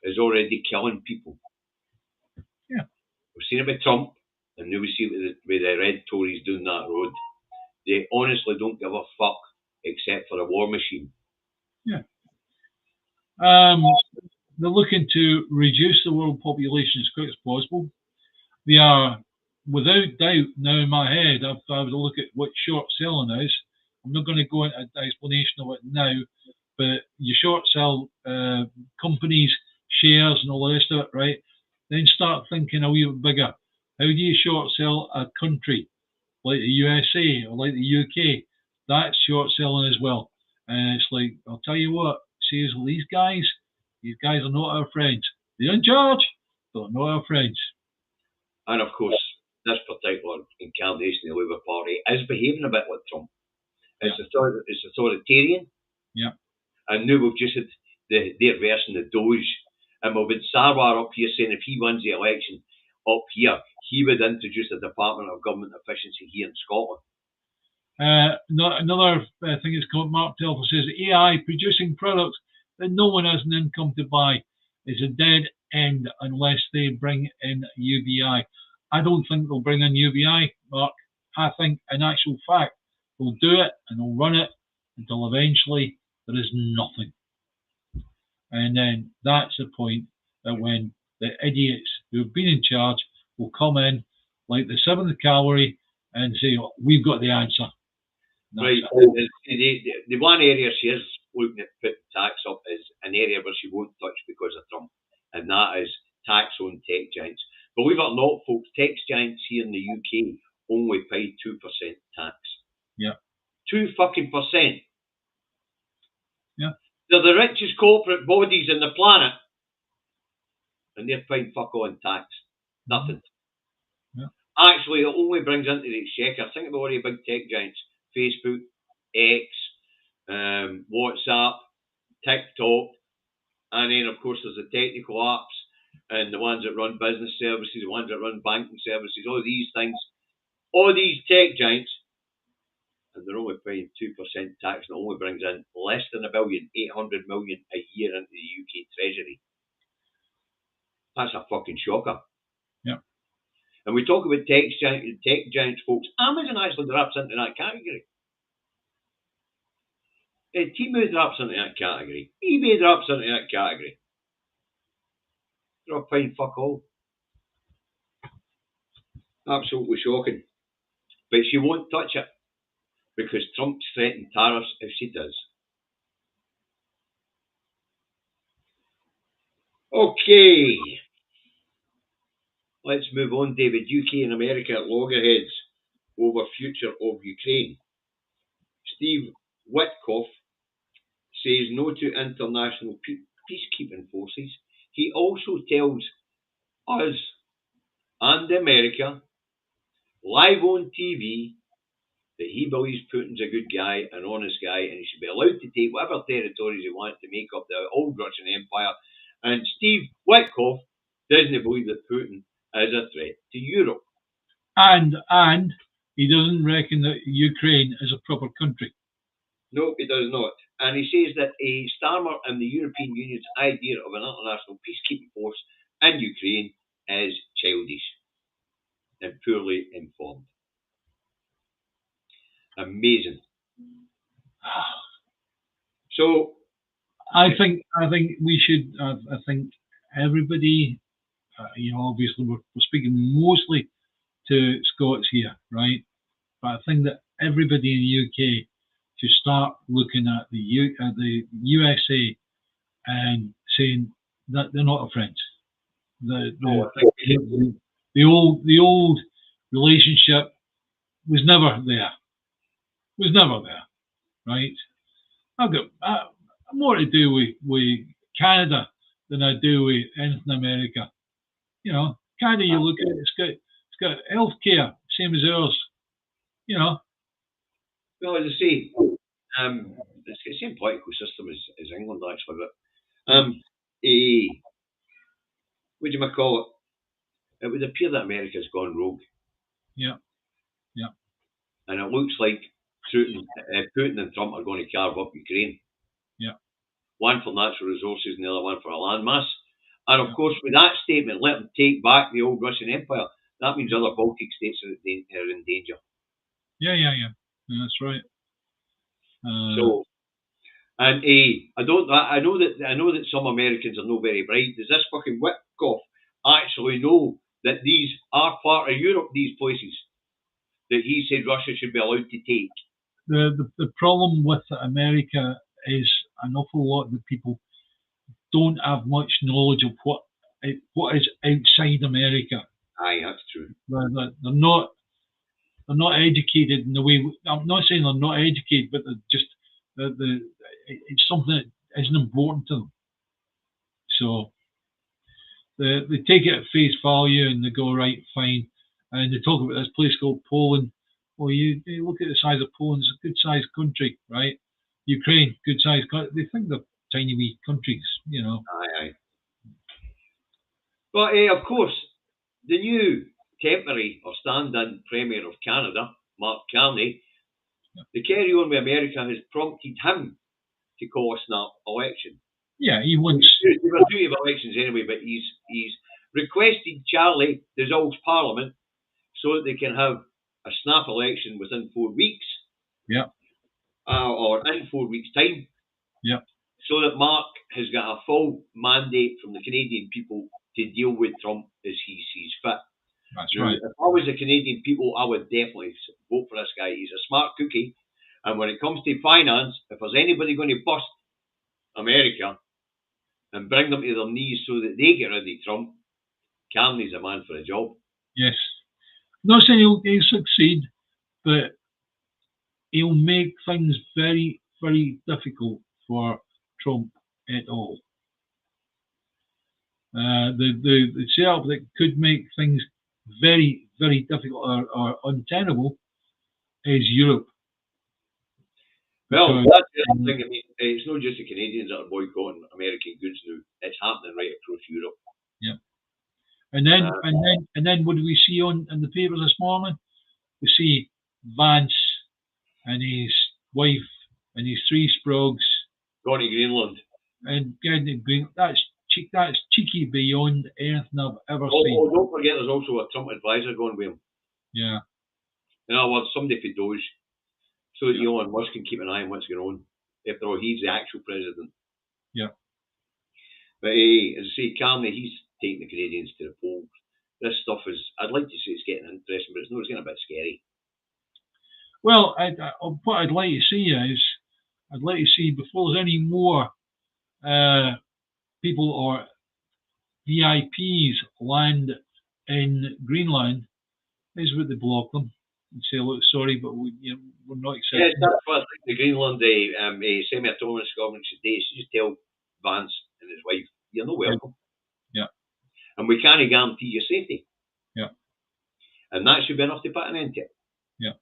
is already killing people. Yeah. We've seen it with Trump, and now we see it with the Red Tories doing that road. They honestly don't give a fuck except for a war machine. Yeah. They're looking to reduce the world population as quick as possible. They are, without doubt, now in my head, if I would look at what short selling is, I'm not going to go into an explanation of it now, but you short sell companies, shares, and all the rest of it, right? Then start thinking a wee bit bigger. How do you short sell a country like the USA or like the UK? That's short selling as well. And it's like, I'll tell you what, see, these guys are not our friends. They're in charge, but they're not our friends. And of course, this particular incarnation of the Labour Party is behaving a bit like Trump. It's authoritarian. Yeah. And now we've just had their version of Doge. And we've had Sarwar up here saying if he wins the election up here, he would introduce a Department of Government Efficiency here in Scotland. Another thing is called Mark Telfer says AI producing products that no one has an income to buy is a dead end unless they bring in UBI. I don't think they'll bring in UBI, Mark. I think in actual fact they'll do it and they'll run it until eventually there is nothing. And then that's the point that when the idiots who have been in charge will come in like the 7th Cavalry and say, oh, we've got the answer. Right. The one area she is looking at putting tax up is an area where she won't touch because of Trump, and that is tax on tech giants. Believe it or not, folks, tech giants here in the UK only pay 2% tax. Yeah. 2% Yeah. They're the richest corporate bodies in the planet, and they're paying fuck all in tax. Nothing. Yeah. Actually, it only brings into the exchequer. Think about all the big tech giants: Facebook, X, WhatsApp, TikTok, and then of course there's the technical apps and the ones that run business services, the ones that run banking services, all these things, all these tech giants, and they're only paying 2% tax, and it only brings in less than $1.8 billion a year into the UK Treasury. That's a fucking shocker. Yeah. And we talk about tech giants, folks. Amazon actually drops into that category. Temu drops into that category. eBay drops into that category. They're all paying fuck all. Absolutely shocking. But she won't touch it because Trump's threatened tariffs if she does. Okay. Let's move on, David. UK and America at loggerheads over future of Ukraine. Steve Witkoff says no to international peacekeeping forces. He also tells us and America, live on TV, that he believes Putin's a good guy, an honest guy, and he should be allowed to take whatever territories he wants to make up the old Russian Empire. And Steve Witkoff doesn't believe that Putin is a threat to Europe. And he doesn't reckon that Ukraine is a proper country. No, he does not. And he says that a Starmer and the European Union's idea of an international peacekeeping force in Ukraine is childish and poorly informed. Amazing. So I think we should. I think everybody, obviously we're speaking mostly to Scots here, right? But I think that everybody in the UK should start looking at the USA and saying that they're not our friends. The old relationship was never there. Right? I've got more to do with Canada than I do with anything America. Canada, you look at it, it's got healthcare, same as ours. Well, as I say, it's got the same political system as England, actually. But what do you call it? It would appear that America's gone rogue. Yeah. And it looks like Putin and Trump are going to carve up Ukraine. Yeah. One for natural resources and the other one for a landmass. And of course, with that statement, let them take back the old Russian Empire. That means other Baltic states are in danger. Yeah. That's right. So, and I know that some Americans are not very bright. Does this fucking Witkoff actually know that these are part of Europe? These places that he said Russia should be allowed to take. The problem with America is an awful lot of the people don't have much knowledge of what is outside America. Aye, that's true. They're not educated in the way. I'm not saying they're not educated, but they're just it's something that isn't important to them. So they take it at face value and they go, right, fine. And they talk about this place called Poland. Well, you look at the size of Poland; it's a good-sized country, right? Ukraine, good-sized country. They think they're tiny wee countries, Aye. But of course, the new temporary or stand-in Premier of Canada, Mark Carney, the carry on with America has prompted him to call a snap election. Yeah, he wants. There were two elections anyway, but he's requested Charlie dissolves Parliament so that they can have a snap election within 4 weeks. Yeah. Or in 4 weeks' time. Yeah. So that Mark has got a full mandate from the Canadian people to deal with Trump as he sees fit. That's right. If I was the Canadian people, I would definitely vote for this guy. He's a smart cookie. And when it comes to finance, if there's anybody going to bust America, and bring them to their knees so that they get rid of Trump, Carney's a man for a job. Yes. Not saying he'll succeed, but he'll make things very, very difficult for Trump at all. The setup that could make things very, very difficult or untenable is Europe. Well, that's the other thing. I mean, it's not just the Canadians that are boycotting American goods now. It's happening right across Europe. Yeah. And then what do we see in the papers this morning? We see Vance and his wife and his 3 sprogs going to Greenland. And getting to Greenland. That's cheeky beyond anything I've ever seen. Oh, don't forget there's also a Trump advisor going with him. Yeah. In other words, somebody for Doge, so that Elon Musk can keep an eye on what's going on. After all, he's the actual president. Yeah. But as I say, Carney, he's taking the Canadians to the polls. This stuff is, I'd like to say it's getting interesting, but it's getting a bit scary. Well, what I'd like to see is, I'd like to see, before there's any more people or VIPs land in Greenland, is what they block them and say, look, sorry, but we're not accepting. Yes, that's what I think the Greenland semi-autonomous government should do. Should just tell Vance and his wife, you're not welcome. Yeah. And we can't guarantee your safety. Yeah. And that should be enough to put an end to it. Yeah.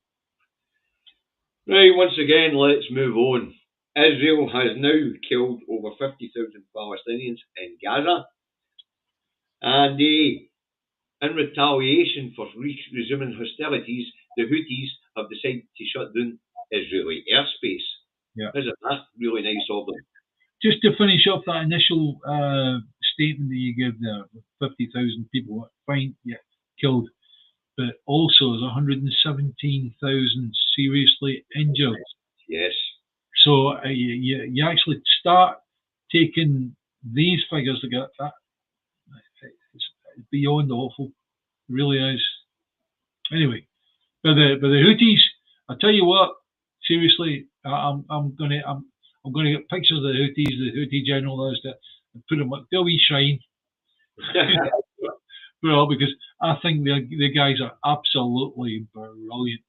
Right, once again, let's move on. Israel has now killed over 50,000 Palestinians in Gaza. And in retaliation for resuming hostilities, the Houthis have decided to shut down Israeli airspace. Yeah. Isn't that really nice of them? Just to finish off that initial statement that you gave there, 50,000 people killed, but also there's 117,000 seriously injured. Yes. So you actually start taking these figures together. It's beyond awful, it really is. Anyway, but the Houthis, I tell you what, seriously, I'm gonna get pictures of the Houthis, the Houthi general, and put them at their wee shrine. Well, because I think the guys are absolutely brilliant.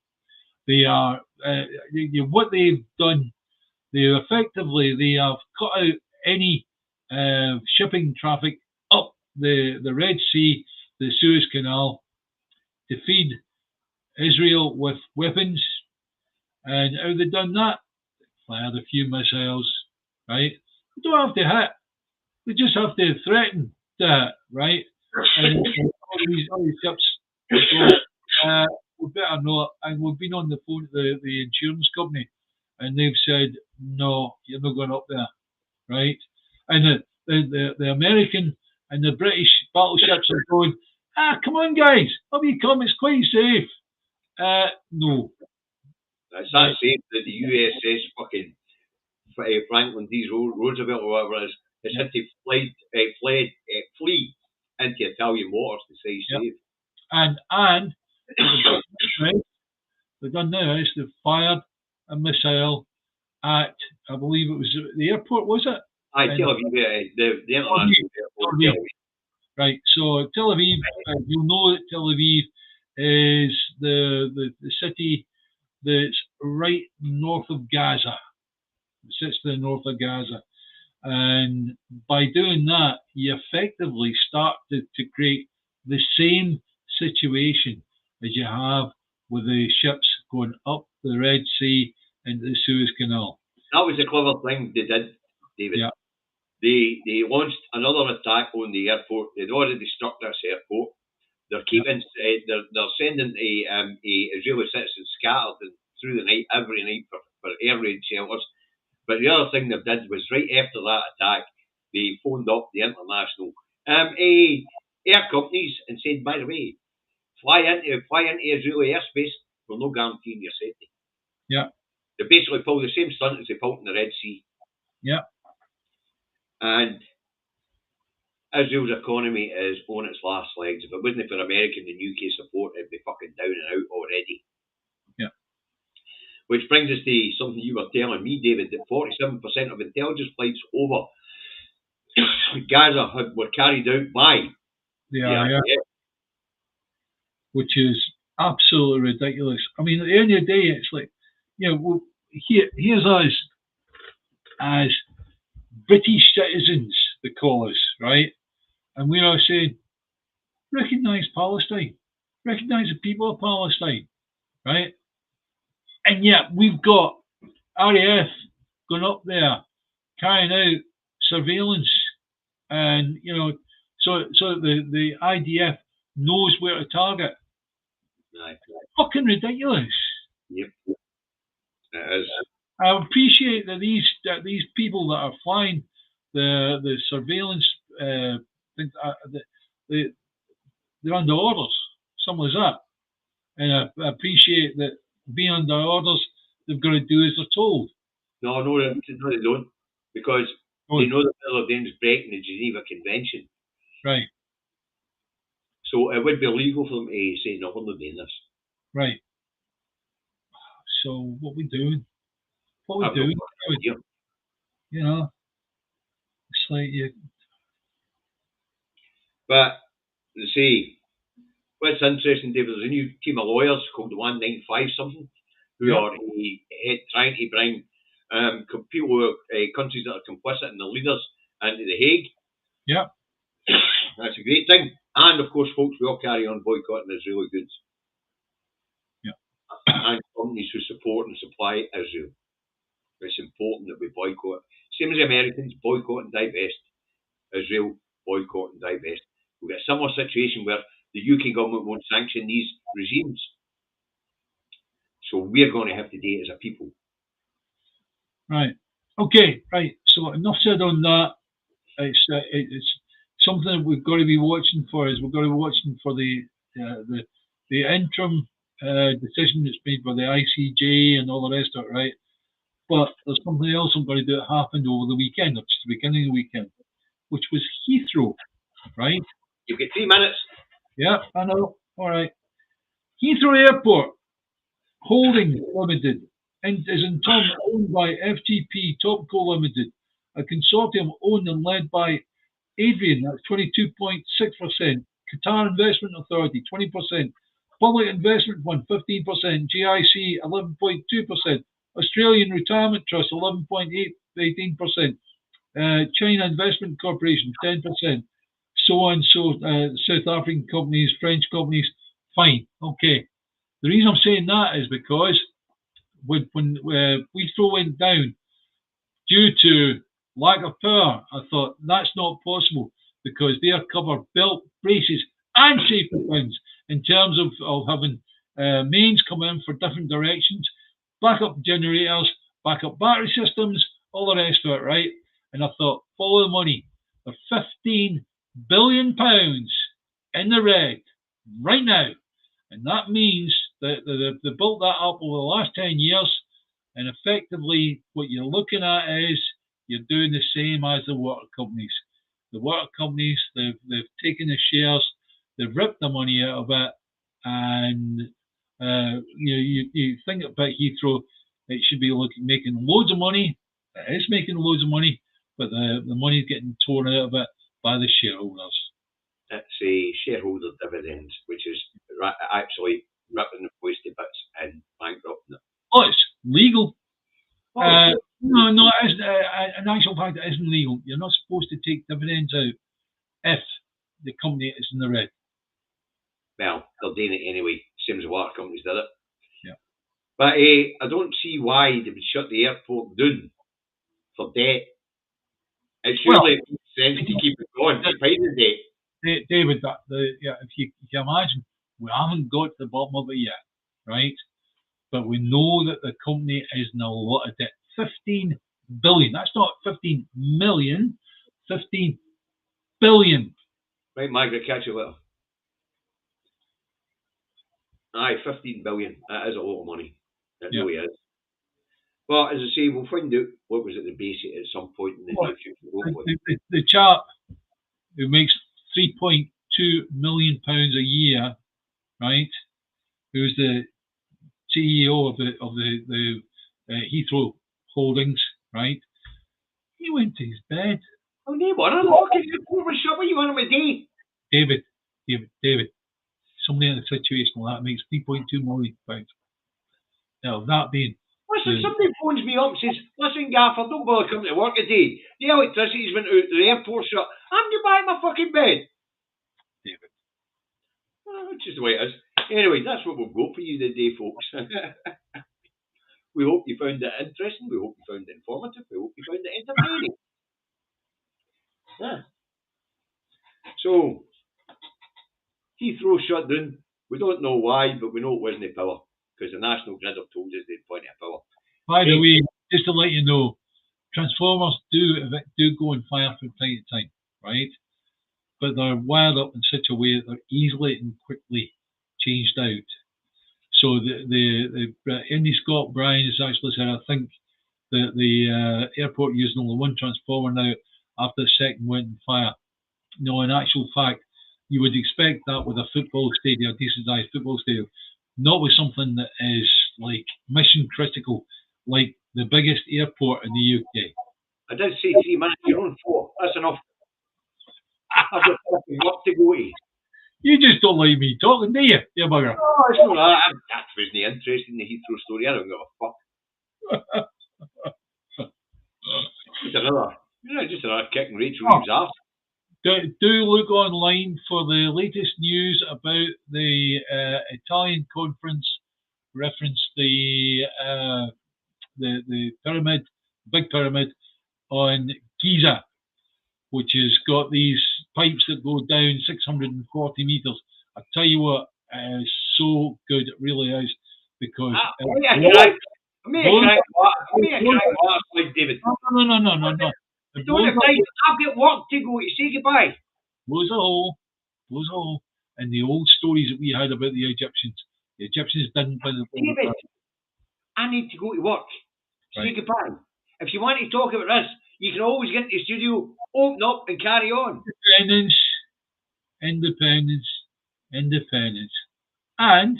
They are what they've done. They have cut out any shipping traffic up the Red Sea, the Suez Canal, to feed Israel with weapons. And how they done that? Fired a few missiles, right? They don't have to hit. They just have to threaten to hit, right? And all these ships. We better not. And we've been on the phone to the insurance company, and they've said, no, you're not going up there, right? And the American and the British battleships are going, come on, guys, up you come, it's quite safe. No. It's that safe that the USS fucking Franklin D. Roosevelt or whatever it is, has had to flee into Italian waters to stay safe. And they've done this, they've fired a missile at, I believe it was the airport, was it? Tel Aviv, the international airport. Tel Aviv. Right, so Tel Aviv, you'll know that Tel Aviv is the city that's right north of Gaza. It sits to the north of Gaza. And by doing that, you effectively start to create the same situation as you have with the ships going up the Red Sea into the Suez Canal. That was a clever thing they did, David. Yeah. They launched another attack on the airport. They'd already struck this airport. They're keeping. They're sending Israeli citizens scattered through the night every night for air raid shelters. But the other thing they did was right after that attack, they phoned up the international air companies and said, by the way, fly into Israeli airspace, we're not guaranteeing your safety. Yeah. They basically pulled the same stunt as they pulled in the Red Sea. Yeah. And Israel's economy is on its last legs. If it wasn't for American and UK support, it'd be fucking down and out already. Yeah. Which brings us to something you were telling me, David, that 47% of intelligence flights over in Gaza were carried out by the RAF, which is absolutely ridiculous. I mean, at the end of the day, it's like, here's us as British citizens, they call us, right? And we are saying, recognise Palestine, recognise the people of Palestine, right? And yet we've got RAF going up there, carrying out surveillance, and so the IDF knows where to target. Right. Fucking ridiculous. Yep. It is. I appreciate that these people that are flying the surveillance things, they're under orders, something like that. And I appreciate that being under orders, they've got to do as they're told. No, they don't, because they know that they're doing is breaking the Geneva Convention. Right. So it would be illegal for them to say, no, we're not doing this. Right. So what we doing? What we doing? It's like But you see, what's interesting, David, there's a new team of lawyers called the 195 something, who are trying to bring people, countries that are complicit and the leaders into The Hague. Yeah. That's a great thing. And of course, folks, we all carry on boycotting Israeli goods. Yeah. And companies who support and supply Israel. It's important that we boycott. Same as the Americans, boycott and divest. Israel, boycott and divest. We've got a similar situation where the UK government won't sanction these regimes. So we're going to have to do it as a people. Right. Okay. Right. So enough said on that. It's something that we've got to be watching for. We've got to be watching for the interim decision that's made by the ICJ and all the rest of it. Right. But there's something else I'm going to do that happened over the weekend, or just the beginning of the weekend, which was Heathrow. Right. You've got 3 minutes. Yeah, I know. All right. Heathrow Airport Holdings Limited is in turn owned by FTP Topco Limited, a consortium owned and led by Adrian, that's 22.6%, Qatar Investment Authority, 20%, Public Investment Fund, 15%, GIC, 11.2%, Australian Retirement Trust, 18%, China Investment Corporation, 10%, so on, South African companies, French companies, fine, okay. The reason I'm saying that is because when Heathrow went down due to lack of power, I thought that's not possible because they are covered belt, braces, and safety pins in terms of having mains come in for different directions, backup generators, backup battery systems, all the rest of it, right? And I thought, follow the money. They're £15 billion in the red right now. And that means that they built that up over the last 10 years. And effectively, what you're looking at is you're doing the same as the water companies. The water companies, they've taken the shares, they've ripped the money out of it. And you think about Heathrow, it should be making loads of money. It is making loads of money, but the money's getting torn out of it by the shareholders. It's a shareholder dividends, which is actually ripping the place to bits and bankrupting it. Oh, it's legal. No, it isn't. In actual fact, it isn't legal. You're not supposed to take dividends out if the company is in the red. Well, they're doing it anyway. Same as the water companies did it. Yeah. But I don't see why they would shut the airport down for debt. It surely makes sense to keep it going, to pay the debt. David, if you imagine, we haven't got to the bottom of it yet, right? But we know that the company is in a lot of debt. 15 billion. That's not 15 million. 15 billion. Right, Margaret, catch you later. Aye, 15 billion. That is a lot of money. It really is. But as I say, we'll find out what was at the base at some point in the near future. The chap who makes £3.2 million a year, right? Who's the CEO of the Heathrow Holdings, right? He went to his bed Oh, no one. The fucking airport was shut. What you want on my day? David. Somebody in a situation like that makes £3.2 million. Now, that being. Listen, somebody phones me up and says, listen, Gaffer, don't bother coming to work today. The electricity's went out, the airport's shut. I'm going back in my fucking bed. David. Well, which is the way it is. Anyway, that's what we've got for you today, folks. We hope you found it interesting. We hope you found it informative. We hope you found it entertaining. Yeah. So, Heathrow shut down. We don't know why, but we know it wasn't power. Because the National Grid have told us they'd plenty of power. By the way, just to let you know, transformers do go on fire from time to time, right? But they're wired up in such a way that they're easily and quickly changed out. So the Andy Scott Bryan has actually said, I think that the airport using only one transformer now after the second went on fire. No, in actual fact, you would expect that with a football stadium, a decent-sized football stadium, not with something that is like mission critical, like the biggest airport in the UK. I did say 3 minutes, you're on 4. That's enough. I've got fucking work to go to. You just don't like me talking, do you? You bugger. No, it's not that. That wasn't interested in the Heathrow story. I don't give a fuck. Just another kicking Rachel Reeves off. Do look online for the latest news about the Italian conference. Reference the pyramid, big pyramid on Giza, which has got these pipes that go down 640 meters. I tell you what, it is so good. It really is, because David. No. Don't have time. I've got work to go to. Say goodbye. Blows a hole. And the old stories that we had about the Egyptians. The Egyptians didn't win the David, I need to go to work. Say Right. goodbye. If you want to talk about this, you can always get into the studio, open up and carry on. Independence. And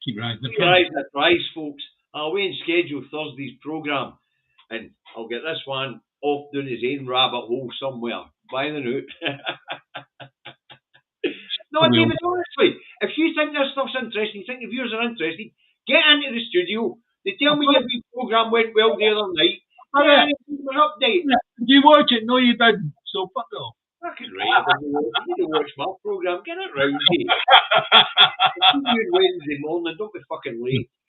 keep rising the price, folks. I'll wait and schedule Thursday's programme, and I'll get this one off down his own rabbit hole somewhere. By the note. No, David, honestly, if you think this stuff's interesting, you think the viewers are interested, get into the studio. They tell me your wee programme went well the other night. Get an update. Did you watch it? No, you didn't. So fuck off. Fucking right. You need to watch my programme. Get it round here. Wednesday morning. Don't be fucking late.